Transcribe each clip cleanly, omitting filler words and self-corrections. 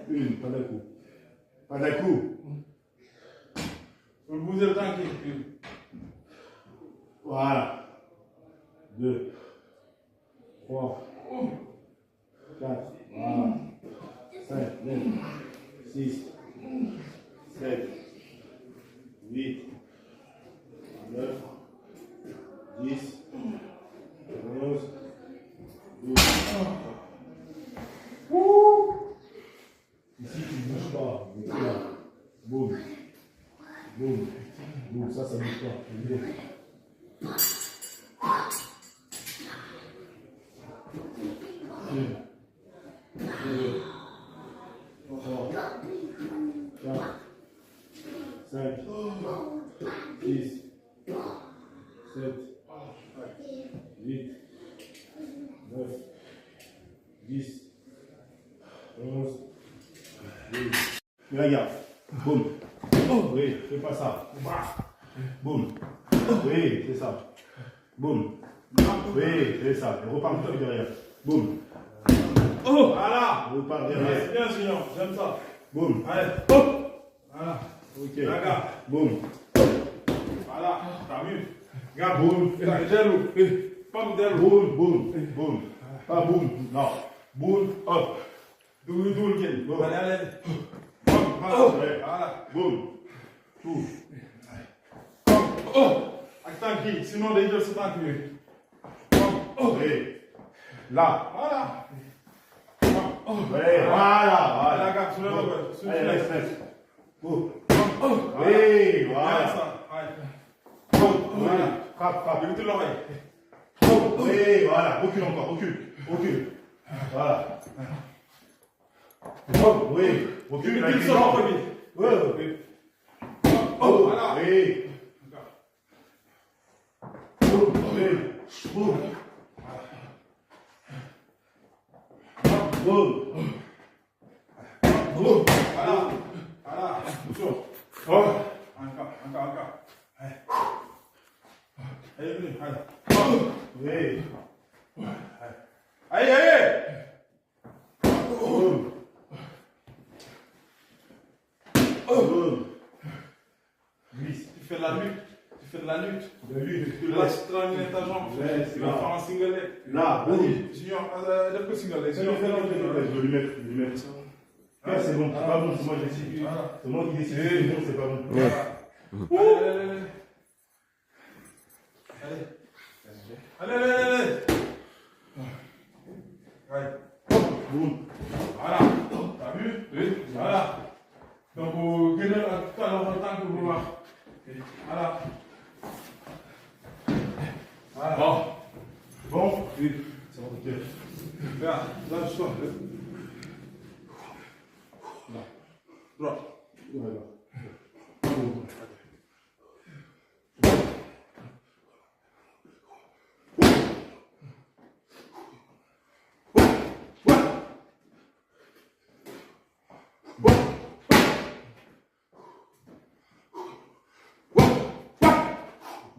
Une, pas d'un coup. Pas d'un coup. Vous bougez le temps qui. Voilà. 2, 3, 4, voilà. 5, 9, 6, 7, 8, 9, 10, 11, 12. Ici, tu ne bouges pas. Là. Boum. Boum. Boum. Ça ne bouge pas. Une, deux, trois, 4, 5, 6, 7, 8, 9, 10, 11, 12. Et regarde. Boum. Oui, fais pas ça. Boum. Oui, c'est ça. Boum. Oui, c'est ça. Et repars tout derrière. Boum. Oh, voilà. Repars derrière. C'est bien, Junior. J'aime ça. Boum. Allez, hop. Voilà. Ok. Regarde. Boum. Voilà. T'as vu? Regarde. Boum. Pas de l'eau. Boum. Boum. Boum. Pas boum. Non. Boum. Hop. Double game. Boum. Allez, allez. Voilà. Boum. Tout. Oh. Tranquille. Sinon, les gens sont tranquilles. Oui. Là. Voilà. Oui. Voilà. Voilà. Regarde, sur le logo. Allez, laisse. Boum. Oui. Voilà. Voilà. Frappe. Évitez l'oreille. Oui. Voilà. Recule encore. Recule. Voilà. Oui. Recule. Évitez le sol en premier. Oui. Voilà. Oui. Boum. Voilà. Attention. Encore. Allez, venez. Allez. Oui. Allez. Boum. Tu fais de la lutte. De lui. Là, tu termines ta jambe. Ouais, Tu vas faire un single leg. Là, boum. Vas-y, Junior, lève le single leg. Je vais lui mettre. Ah, c'est bon, c'est pas bon, c'est moi qui décide. C'est moi qui décide, c'est bon, c'est pas bon. Allez. Boum. Voilà. T'as vu? Oui. Voilà. Donc, vous gagnez tout à l'heure le temps que vous voir. Voilà. Bon. Oui. C'est bon, ok. Regarde, là, je sors. Droit. Voilà.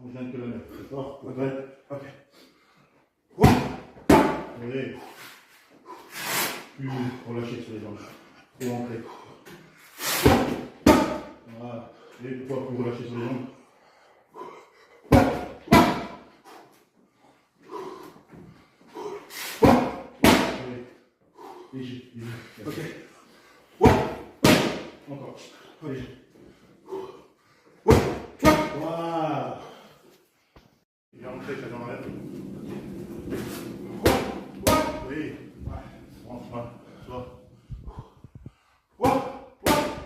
On vient de te la mettre, d'accord? Ok. Oui. Plus relâché sur les jambes. Pour rentrer. Voilà. Et une fois plus relâché sur les jambes. Léger. Ok. Encore. Léger. Voilà. Il est rentré, ça dans la lèvre. Oui. Rentre, toi.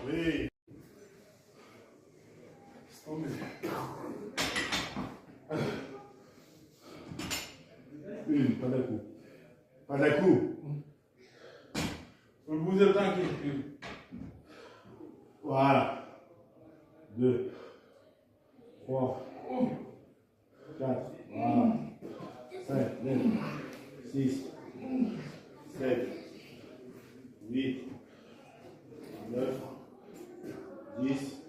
Oui. Une, pas d'un coup. Pas d'un coup. Vous bougez le temps qui. Voilà. 2, 3, 4, voilà. 5, 9, 6, 7, 8, 9, 10,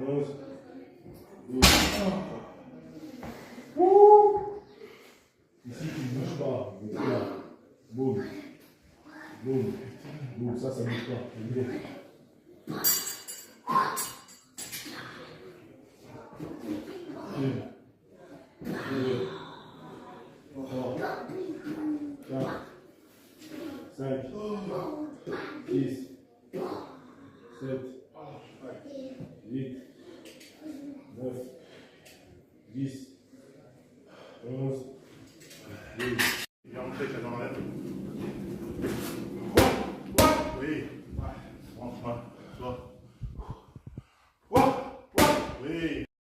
11, 12. Ici, ça, ça bouge pas. C'est bien. Deux, trois, quatre, 5, 6, 7, 8, 9, 10, 11, 12.